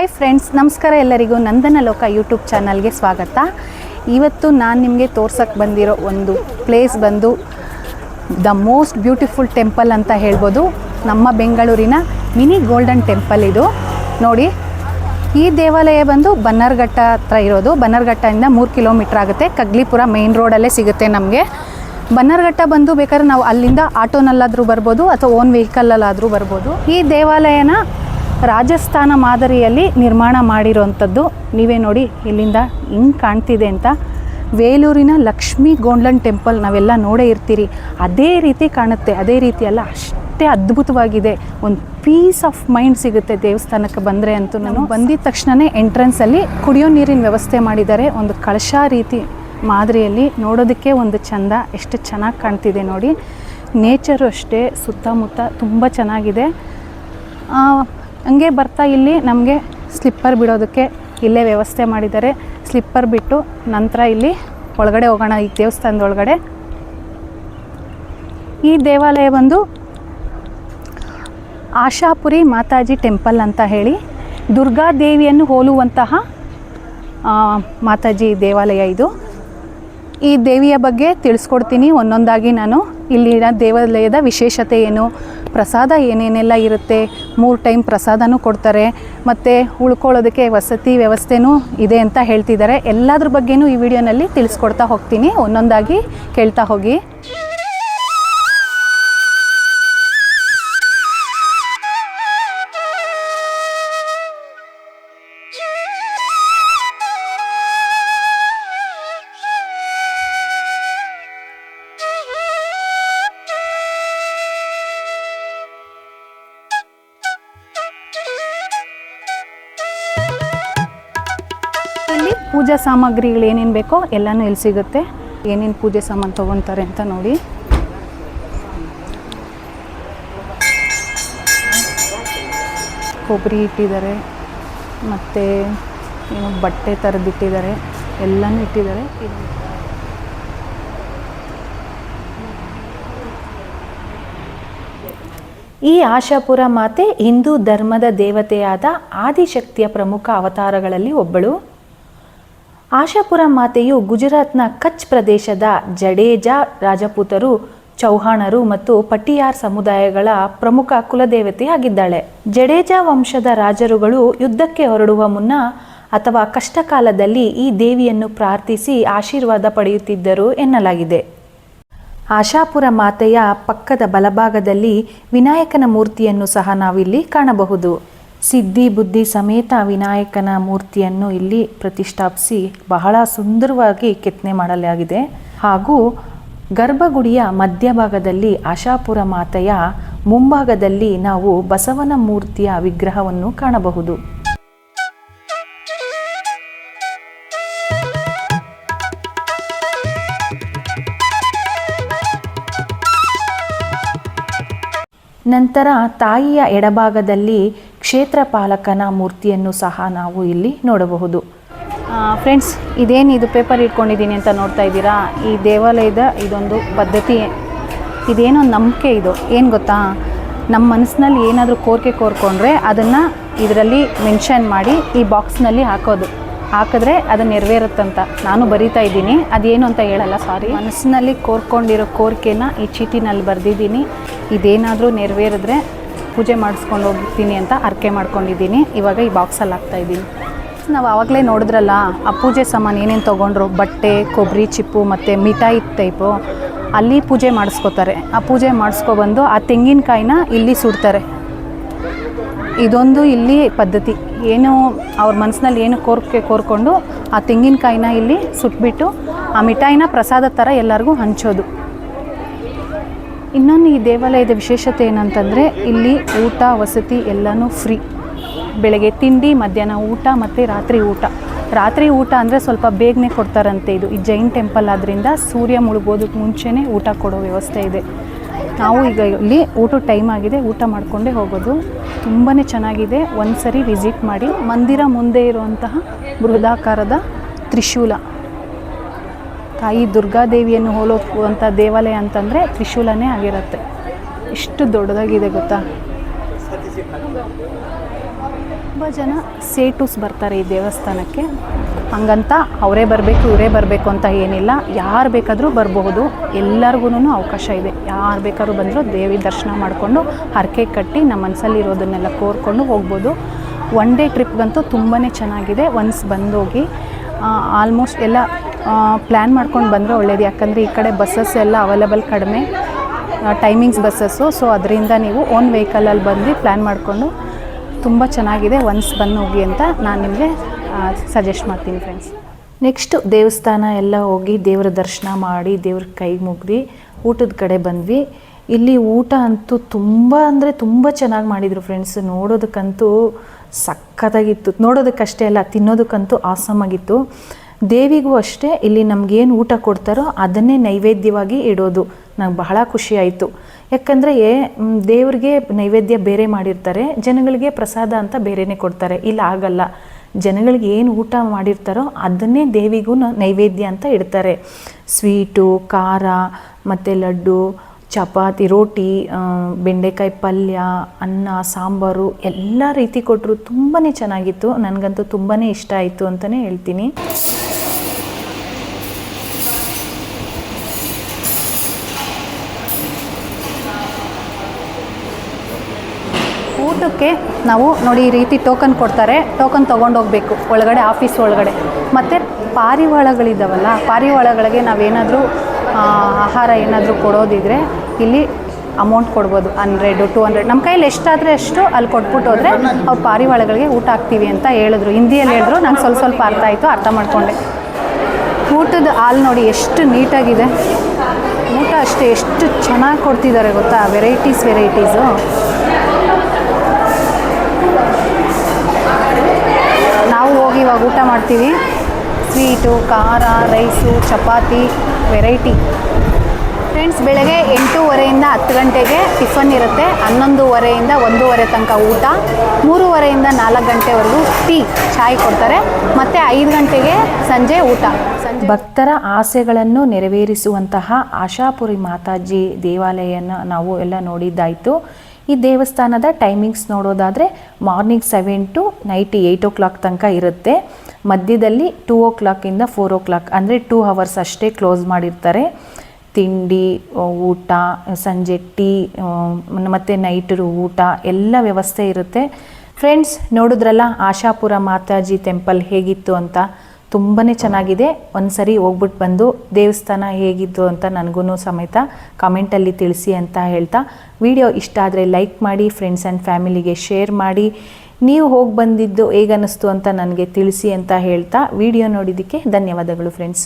Hi friends, ನಮಸ್ಕಾರ ಎಲ್ಲರಿಗೂ. ನಂದನ ಲೋಕ ಯೂಟ್ಯೂಬ್ ಚಾನಲ್ಗೆ ಸ್ವಾಗತ. ಇವತ್ತು ನಾನು ನಿಮಗೆ ತೋರ್ಸಕ್ಕೆ ಬಂದಿರೋ ಒಂದು ಪ್ಲೇಸ್ ಬಂದು ದ ಮೋಸ್ಟ್ ಬ್ಯೂಟಿಫುಲ್ ಟೆಂಪಲ್ ಅಂತ ಹೇಳ್ಬೋದು. ನಮ್ಮ ಬೆಂಗಳೂರಿನ ಮಿನಿ ಗೋಲ್ಡನ್ ಟೆಂಪಲ್ ಇದು. ನೋಡಿ, ಈ ದೇವಾಲಯ ಬಂದು ಬನ್ನರ್ಘಟ್ಟ ಹತ್ರ ಇರೋದು. ಬನ್ನರ್ಘಟ್ಟದಿಂದ 3 ಕಿಲೋಮೀಟ್ರ್ ಆಗುತ್ತೆ. ಕಗ್ಲಿಪುರ ಮೇನ್ ರೋಡಲ್ಲೇ ಸಿಗುತ್ತೆ ನಮಗೆ. ಬನ್ನರ್ಘಟ್ಟ ಬಂದು ಬೇಕಾದ್ರೆ ನಾವು ಅಲ್ಲಿಂದ ಆಟೋನಲ್ಲಾದರೂ ಬರ್ಬೋದು ಅಥವಾ ಓನ್ ವೆಹಿಕಲಲ್ಲಾದರೂ ಬರ್ಬೋದು. ಈ ದೇವಾಲಯನ ರಾಜಸ್ಥಾನ ಮಾದರಿಯಲ್ಲಿ ನಿರ್ಮಾಣ ಮಾಡಿರೋವಂಥದ್ದು. ನೀವೇ ನೋಡಿ ಇಲ್ಲಿಂದ ಹಿಂಗೆ ಕಾಣ್ತಿದೆ ಅಂತ. ವೇಲೂರಿನ ಲಕ್ಷ್ಮೀ ಗೋಲ್ಡನ್ ಟೆಂಪಲ್ ನಾವೆಲ್ಲ ನೋಡೇ ಇರ್ತೀರಿ, ಅದೇ ರೀತಿ ಕಾಣುತ್ತೆ. ಅದೇ ರೀತಿ ಅಲ್ಲ, ಅಷ್ಟೇ ಅದ್ಭುತವಾಗಿದೆ. ಒಂದು ಪೀಸ್ ಆಫ್ ಮೈಂಡ್ ಸಿಗುತ್ತೆ ದೇವಸ್ಥಾನಕ್ಕೆ ಬಂದರೆ ಅಂತೂ. ನಾನು ಬಂದಿದ ತಕ್ಷಣವೇ ಎಂಟ್ರೆನ್ಸಲ್ಲಿ ಕುಡಿಯೋ ನೀರಿನ ವ್ಯವಸ್ಥೆ ಮಾಡಿದ್ದಾರೆ. ಒಂದು ಕಳಶ ರೀತಿ ಮಾದರಿಯಲ್ಲಿ, ನೋಡೋದಕ್ಕೆ ಒಂದು ಚಂದ. ಎಷ್ಟು ಚೆನ್ನಾಗಿ ಕಾಣ್ತಿದೆ ನೋಡಿ. ನೇಚರು ಅಷ್ಟೇ, ಸುತ್ತಮುತ್ತ ತುಂಬ ಚೆನ್ನಾಗಿದೆ. ಹಂಗೆ ಬರ್ತಾ ಇಲ್ಲಿ ನಮಗೆ ಸ್ಲಿಪ್ಪರ್ ಬಿಡೋದಕ್ಕೆ ಇಲ್ಲೇ ವ್ಯವಸ್ಥೆ ಮಾಡಿದ್ದಾರೆ. ಸ್ಲಿಪ್ಪರ್ ಬಿಟ್ಟು ನಂತರ ಇಲ್ಲಿ ಒಳಗಡೆ ಹೋಗೋಣ. ಈ ದೇವಸ್ಥಾನದ ಒಳಗಡೆ ಈ ದೇವಾಲಯ ಬಂದು ಆಶಾಪುರಿ ಮಾತಾಜಿ ಟೆಂಪಲ್ ಅಂತ ಹೇಳಿ ದುರ್ಗಾದೇವಿಯನ್ನು ಹೋಲುವಂತಹ ಮಾತಾಜಿ ದೇವಾಲಯ ಇದು. ಈ ದೇವಿಯ ಬಗ್ಗೆ ತಿಳಿಸ್ಕೊಡ್ತೀನಿ ಒಂದೊಂದಾಗಿ ನಾನು. ಇಲ್ಲಿನ ದೇವಾಲಯದ ವಿಶೇಷತೆ ಏನು, ಪ್ರಸಾದ ಏನೇನೆಲ್ಲ ಇರುತ್ತೆ, 3 ಟೈಮ್ ಪ್ರಸಾದನೂ ಕೊಡ್ತಾರೆ, ಮತ್ತು ಉಳ್ಕೊಳ್ಳೋದಕ್ಕೆ ವಸತಿ ವ್ಯವಸ್ಥೆನೂ ಇದೆ ಅಂತ ಹೇಳ್ತಿದ್ದಾರೆ. ಎಲ್ಲದ್ರ ಬಗ್ಗೆನೂ ಈ ವಿಡಿಯೋನಲ್ಲಿ ತಿಳಿಸ್ಕೊಡ್ತಾ ಹೋಗ್ತೀನಿ. ಒಂದೊಂದಾಗಿ ಕೇಳ್ತಾ ಹೋಗಿ. ಪೂಜಾ ಸಾಮಗ್ರಿಗಳು ಏನೇನು ಬೇಕೋ ಎಲ್ಲನೂ ಇಲ್ಲಿ ಸಿಗುತ್ತೆ. ಏನೇನು ಪೂಜೆ ಸಾಮಾನು ತೊಗೊತಾರೆ ಅಂತ ನೋಡಿ. ಕೊಬ್ಬರಿ ಇಟ್ಟಿದ್ದಾರೆ, ಮತ್ತು ಏನು ಬಟ್ಟೆ ಥರದ್ದಿಟ್ಟಿದ್ದಾರೆ, ಎಲ್ಲನೂ ಇಟ್ಟಿದ್ದಾರೆ. ಈ ಆಶಾಪುರ ಮಾತೆ ಹಿಂದೂ ಧರ್ಮದ ದೇವತೆಯಾದ ಆದಿಶಕ್ತಿಯ ಪ್ರಮುಖ ಅವತಾರಗಳಲ್ಲಿ ಒಬ್ಬಳು. ಆಶಾಪುರ ಮಾತೆಯು ಗುಜರಾತ್ನ ಕಚ್ ಪ್ರದೇಶದ ಜಡೇಜಾ, ರಾಜಪೂತರು, ಚೌಹಾಣರು ಮತ್ತು ಪಟಿಯಾರ್ ಸಮುದಾಯಗಳ ಪ್ರಮುಖ ಕುಲದೇವತೆಯಾಗಿದ್ದಾಳೆ. ಜಡೇಜಾ ವಂಶದ ರಾಜರುಗಳು ಯುದ್ಧಕ್ಕೆ ಹೊರಡುವ ಮುನ್ನ ಅಥವಾ ಕಷ್ಟಕಾಲದಲ್ಲಿ ಈ ದೇವಿಯನ್ನು ಪ್ರಾರ್ಥಿಸಿ ಆಶೀರ್ವಾದ ಪಡೆಯುತ್ತಿದ್ದರು ಎನ್ನಲಾಗಿದೆ. ಆಶಾಪುರ ಮಾತೆಯ ಪಕ್ಕದ ಬಲಭಾಗದಲ್ಲಿ ವಿನಾಯಕನ ಮೂರ್ತಿಯನ್ನು ಸಹ ನಾವಿಲ್ಲಿ ಕಾಣಬಹುದು. ಸಿದ್ಧಿ ಬುದ್ಧಿ ಸಮೇತ ವಿನಾಯಕನ ಮೂರ್ತಿಯನ್ನು ಇಲ್ಲಿ ಪ್ರತಿಷ್ಠಾಪಿಸಿ ಬಹಳ ಸುಂದರವಾಗಿ ಕೆತ್ತನೆ ಮಾಡಲಾಗಿದೆ. ಹಾಗೂ ಗರ್ಭಗುಡಿಯ ಮಧ್ಯಭಾಗದಲ್ಲಿ ಆಶಾಪುರ ಮಾತೆಯ ಮುಂಭಾಗದಲ್ಲಿ ನಾವು ಬಸವನ ಮೂರ್ತಿಯ ವಿಗ್ರಹವನ್ನು ಕಾಣಬಹುದು. ನಂತರ ತಾಯಿಯ ಎಡಭಾಗದಲ್ಲಿ ಕ್ಷೇತ್ರಪಾಲಕನ ಮೂರ್ತಿಯನ್ನು ಸಹ ನಾವು ಇಲ್ಲಿ ನೋಡಬಹುದು. ಫ್ರೆಂಡ್ಸ್, ಇದೇನಿದು ಪೇಪರ್ ಇಟ್ಕೊಂಡಿದ್ದೀನಿ ಅಂತ ನೋಡ್ತಾ ಇದ್ದೀರಾ? ಈ ದೇವಾಲಯದ ಇದೊಂದು ಪದ್ಧತಿ, ಇದೇನೋ ನಂಬಿಕೆ. ಇದು ಏನು ಗೊತ್ತಾ, ನಮ್ಮ ಮನಸ್ಸಿನಲ್ಲಿ ಏನಾದರೂ ಕೋರಿಕೆ ಕೋರ್ಕೊಂಡ್ರೆ ಅದನ್ನು ಇದರಲ್ಲಿ ಮೆನ್ಷನ್ ಮಾಡಿ ಈ ಬಾಕ್ಸ್ನಲ್ಲಿ ಹಾಕಿದ್ರೆ ಅದು ನೆರವೇರುತ್ತಂತ. ನಾನು ಬರಿತಾ ಇದ್ದೀನಿ, ಅದೇನು ಅಂತ ಹೇಳಲ್ಲ, ಸಾರಿ. ಮನಸ್ಸಿನಲ್ಲಿ ಕೋರ್ಕೊಂಡಿರೋ ಕೋರಿಕೆನ ಈ ಚೀಟಿನಲ್ಲಿ ಬರೆದಿದ್ದೀನಿ. ಇದೇನಾದರೂ ನೆರವೇರಿದ್ರೆ ಪೂಜೆ ಮಾಡಿಸ್ಕೊಂಡು ಹೋಗ್ತೀನಿ ಅಂತ ಅರ್ಕೆ ಮಾಡ್ಕೊಂಡಿದ್ದೀನಿ. ಇವಾಗ ಈ ಬಾಕ್ಸಲ್ಲಿ ಹಾಕ್ತಾಯಿದ್ದೀನಿ. ನಾವು ಆವಾಗಲೇ ನೋಡಿದ್ರಲ್ಲ ಆ ಪೂಜೆ ಸಾಮಾನು ಏನೇನು ತೊಗೊಂಡ್ರು, ಬಟ್ಟೆ, ಕೊಬ್ಬರಿ ಚಿಪ್ಪು ಮತ್ತು ಮಿಠಾಯಿ ಟೈಪು, ಅಲ್ಲಿ ಪೂಜೆ ಮಾಡಿಸ್ಕೋತಾರೆ. ಆ ಪೂಜೆ ಮಾಡಿಸ್ಕೊಬಂದು ಆ ತೆಂಗಿನಕಾಯಿನ ಇಲ್ಲಿ ಸುಡ್ತಾರೆ. ಇದೊಂದು ಇಲ್ಲಿ ಪದ್ಧತಿ. ಏನು ಅವ್ರ ಮನಸ್ಸಿನಲ್ಲಿ ಏನು ಕೋರ್ಕೊಂಡು ಆ ತೆಂಗಿನಕಾಯಿನ ಇಲ್ಲಿ ಸುಟ್ಬಿಟ್ಟು ಆ ಮಿಠಾಯಿನ ಪ್ರಸಾದ ಥರ ಎಲ್ಲರಿಗೂ ಹಂಚೋದು. ಇನ್ನೊಂದು ಈ ದೇವಾಲಯದ ವಿಶೇಷತೆ ಏನಂತಂದರೆ ಇಲ್ಲಿ ಊಟ ವಸತಿ ಎಲ್ಲನೂ ಫ್ರೀ. ಬೆಳಗ್ಗೆ ತಿಂಡಿ, ಮಧ್ಯಾಹ್ನ ಊಟ ಮತ್ತು ರಾತ್ರಿ ಊಟ ಅಂದರೆ ಸ್ವಲ್ಪ ಬೇಗನೆ ಕೊಡ್ತಾರಂತೆ. ಇದು ಈ ಜೈನ್ ಟೆಂಪಲ್ ಆದ್ದರಿಂದ ಸೂರ್ಯ ಮುಳುಗೋದಕ್ಕೆ ಮುಂಚೆನೇ ಊಟ ಕೊಡೋ ವ್ಯವಸ್ಥೆ ಇದೆ. ನಾವು ಈಗ ಇಲ್ಲಿ ಊಟದ ಟೈಮ್ ಆಗಿದೆ, ಊಟ ಮಾಡಿಕೊಂಡೇ ಹೋಗೋದು. ತುಂಬಾ ಚೆನ್ನಾಗಿದೆ, ಒಂದು ಸರಿ ವಿಸಿಟ್ ಮಾಡಿ. ಮಂದಿರ ಮುಂದೆ ಇರುವಂತಹ ಬೃಹದಾಕಾರದ ತ್ರಿಶೂಲ, ತಾಯಿ ದುರ್ಗಾದೇವಿಯನ್ನು ಹೋಲುವಂಥ ದೇವಾಲಯ ಅಂತಂದರೆ ತ್ರಿಶೂಲನೇ ಆಗಿರುತ್ತೆ. ಎಷ್ಟು ದೊಡ್ಡದಾಗಿದೆ ಗೊತ್ತಾ. ತುಂಬ ಜನ ಸೇಟುಸ್ ಬರ್ತಾರೆ ಈ ದೇವಸ್ಥಾನಕ್ಕೆ. ಹಂಗಂತ ಅವರೇ ಬರಬೇಕು ಇವರೇ ಬರಬೇಕು ಅಂತ ಏನಿಲ್ಲ, ಯಾರು ಬೇಕಾದರೂ ಬರಬಹುದು. ಎಲ್ಲರಿಗೂ ಅವಕಾಶ ಇದೆ, ಯಾರು ಬೇಕಾದ್ರೂ ಬಂದರೂ ದೇವಿ ದರ್ಶನ ಮಾಡಿಕೊಂಡು ಹರಕೆ ಕಟ್ಟಿ ನಮ್ಮ ಮನಸ್ಸಲ್ಲಿರೋದನ್ನೆಲ್ಲ ಕೋರ್ಕೊಂಡು ಹೋಗ್ಬೋದು. ಒನ್ ಡೇ ಟ್ರಿಪ್ಗಂತೂ ತುಂಬಾ ಚೆನ್ನಾಗಿದೆ. ಒನ್ಸ್ ಬಂದೋಗಿ ಆಲ್ಮೋಸ್ಟ್ ಎಲ್ಲ ಪ್ಲ್ಯಾನ್ ಮಾಡ್ಕೊಂಡು ಬಂದರೆ ಒಳ್ಳೆಯದು. ಯಾಕಂದರೆ ಈ ಕಡೆ ಬಸ್ಸಸ್ ಎಲ್ಲ ಅವೈಲೇಬಲ್ ಕಡಿಮೆ, ಟೈಮಿಂಗ್ಸ್ ಬಸ್ಸಸ್ಸು. ಸೊ ಅದರಿಂದ ನೀವು ಓನ್ ವೆಹಿಕಲಲ್ಲಿ ಬಂದು ಪ್ಲ್ಯಾನ್ ಮಾಡಿಕೊಂಡು ತುಂಬ ಚೆನ್ನಾಗಿದೆ. ಒನ್ಸ್ ಬಂದು ಹೋಗಿ ಅಂತ ನಾನು ನಿಮಗೆ ಸಜೆಸ್ಟ್ ಮಾಡ್ತೀನಿ ಫ್ರೆಂಡ್ಸ್. ನೆಕ್ಸ್ಟು ದೇವಸ್ಥಾನ ಎಲ್ಲ ಹೋಗಿ ದೇವರ ದರ್ಶನ ಮಾಡಿ ದೇವ್ರ ಕೈ ಮುಗ್ದು ಊಟದ ಕಡೆ ಬಂದ್ವಿ. ಇಲ್ಲಿ ಊಟ ಅಂತೂ ತುಂಬ ಅಂದರೆ ತುಂಬ ಚೆನ್ನಾಗಿ ಮಾಡಿದರು ಫ್ರೆಂಡ್ಸ್. ನೋಡೋದಕ್ಕಂತೂ ಸಖತ್ತಾಗಿತ್ತು. ನೋಡೋದಕ್ಕಷ್ಟೇ ಅಲ್ಲ, ತಿನ್ನೋದಕ್ಕಂತೂ ಆಸಮಾಗಿತ್ತು. ದೇವಿಗೂ ಅಷ್ಟೇ ಇಲ್ಲಿ ನಮಗೇನು ಊಟ ಕೊಡ್ತಾರೋ ಅದನ್ನೇ ನೈವೇದ್ಯವಾಗಿ ಇಡೋದು. ನಂಗೆ ಬಹಳ ಖುಷಿ ಆಯಿತು. ಯಾಕಂದರೆ ದೇವ್ರಿಗೆ ನೈವೇದ್ಯ ಬೇರೆ ಮಾಡಿರ್ತಾರೆ, ಜನಗಳಿಗೆ ಪ್ರಸಾದ ಅಂತ ಬೇರೆಯೇ ಕೊಡ್ತಾರೆ. ಇಲ್ಲ ಆಗಲ್ಲ, ಜನಗಳಿಗೆ ಏನು ಊಟ ಮಾಡಿರ್ತಾರೋ ಅದನ್ನೇ ದೇವಿಗೂ ನೈವೇದ್ಯ ಅಂತ ಇಡ್ತಾರೆ. ಸ್ವೀಟು, ಖಾರ ಮತ್ತು ಲಡ್ಡು, ಚಪಾತಿ, ರೋಟಿ, ಬೆಂಡೆಕಾಯಿ ಪಲ್ಯ, ಅನ್ನ, ಸಾಂಬಾರು ಎಲ್ಲ ರೀತಿ ಕೊಟ್ಟರು. ತುಂಬಾ ಚೆನ್ನಾಗಿತ್ತು. ನನಗಂತೂ ತುಂಬಾ ಇಷ್ಟ ಆಯಿತು ಅಂತಲೇ ಹೇಳ್ತೀನಿ. ಊಟಕ್ಕೆ ನಾವು ನೋಡಿ ಈ ರೀತಿ ಟೋಕನ್ ಕೊಡ್ತಾರೆ. ಟೋಕನ್ ತೊಗೊಂಡೋಗ್ಬೇಕು ಒಳಗಡೆ, ಆಫೀಸ್ ಒಳಗಡೆ. ಮತ್ತು ಪಾರಿವಾಳಗಳಿದ್ದಾವಲ್ಲ, ಪಾರಿವಾಳಗಳಿಗೆ ನಾವೇನಾದರೂ ಆಹಾರ ಏನಾದರೂ ಕೊಡೋದಿದ್ರೆ ಇಲ್ಲಿ ಅಮೌಂಟ್ ಕೊಡ್ಬೋದು. 100, 200 ನಮ್ಮ ಕೈಯಲ್ಲಿ ಎಷ್ಟಾದರೆ ಅಷ್ಟು ಅಲ್ಲಿ ಕೊಟ್ಬಿಟ್ಟು ಹೋದರೆ ಅವ್ರು ಪಾರಿವಾಳಗಳಿಗೆ ಊಟ ಹಾಕ್ತೀವಿ ಅಂತ ಹೇಳಿದ್ರು. ಹಿಂದಿಯಲ್ಲಿ ಹೇಳಿದ್ರು, ನಂಗೆ ಸ್ವಲ್ಪ ಅರ್ಥ ಆಯಿತು, ಅರ್ಥ ಮಾಡಿಕೊಂಡೆ. ಊಟದ ಹಾಲ್ ನೋಡಿ ಎಷ್ಟು ನೀಟಾಗಿದೆ. ಊಟ ಅಷ್ಟೇ ಎಷ್ಟು ಚೆನ್ನಾಗಿ ಕೊಡ್ತಿದ್ದಾರೆ ಗೊತ್ತಾ, ವೆರೈಟೀಸು. ನಾವು ಹೋಗಿ ಇವಾಗ ಊಟ ಮಾಡ್ತೀವಿ. ಸ್ವೀಟು, ಖಾರ, ರೈಸು, ಚಪಾತಿ, ವೆರೈಟಿ. ಫ್ರೆಂಡ್ಸ್, ಬೆಳಗ್ಗೆ 8:30 10 ಗಂಟೆಗೆ ಟಿಫನ್ ಇರುತ್ತೆ. 11:30 1:30 ತನಕ ಊಟ. 3:30 4 ಗಂಟೆವರೆಗೂ ಟೀ, ಚಾಯ್ ಕೊಡ್ತಾರೆ. ಮತ್ತು 5 ಗಂಟೆಗೆ ಸಂಜೆ ಊಟ. ಭಕ್ತರ ಆಸೆಗಳನ್ನು ನೆರವೇರಿಸುವಂತಹ ಆಶಾಪುರಿ ಮಾತಾಜಿ ದೇವಾಲಯನ ನಾವು ಎಲ್ಲ ನೋಡಿದ್ದಾಯಿತು. ಈ ದೇವಸ್ಥಾನದ ಟೈಮಿಂಗ್ಸ್ ನೋಡೋದಾದರೆ ಮಾರ್ನಿಂಗ್ 7 to ನೈಟ್ 8 o'clock ತನಕ ಇರುತ್ತೆ. ಮಧ್ಯದಲ್ಲಿ 2 o'clock ಇಂದ 4 o'clock ಅಂದರೆ 2 hours ಅಷ್ಟೇ ಕ್ಲೋಸ್ ಮಾಡಿರ್ತಾರೆ. ತಿಂಡಿ, ಊಟ, ಸಂಜೆ ಟೀ ಮತ್ತು ನೈಟು ಊಟ ಎಲ್ಲ ವ್ಯವಸ್ಥೆ ಇರುತ್ತೆ. ಫ್ರೆಂಡ್ಸ್, ನೋಡಿದ್ರಲ್ಲ ಆಶಾಪುರ ಮಾತಾಜಿ ಟೆಂಪಲ್ ಹೇಗಿತ್ತು ಅಂತ. ತುಂಬಾ ಚೆನ್ನಾಗಿದೆ. ಒಂದು ಸರಿ ಹೋಗ್ಬಿಟ್ಟು ಬಂದು ದೇವಸ್ಥಾನ ಹೇಗಿತ್ತು ಅಂತ ನನಗೂ ಸಮೇತ ಕಮೆಂಟಲ್ಲಿ ತಿಳಿಸಿ ಅಂತ ಹೇಳ್ತಾ, ವಿಡಿಯೋ ಇಷ್ಟ ಆದರೆ ಲೈಕ್ ಮಾಡಿ, ಫ್ರೆಂಡ್ಸ್ ಆ್ಯಂಡ್ ಫ್ಯಾಮಿಲಿಗೆ ಶೇರ್ ಮಾಡಿ. ನೀವು ಹೋಗಿ ಬಂದಿದ್ದು ಹೇಗನ್ನಿಸ್ತು ಅಂತ ನನಗೆ ತಿಳಿಸಿ ಅಂತ ಹೇಳ್ತಾ, ವಿಡಿಯೋ ನೋಡಿದ್ದಕ್ಕೆ ಧನ್ಯವಾದಗಳು ಫ್ರೆಂಡ್ಸ್.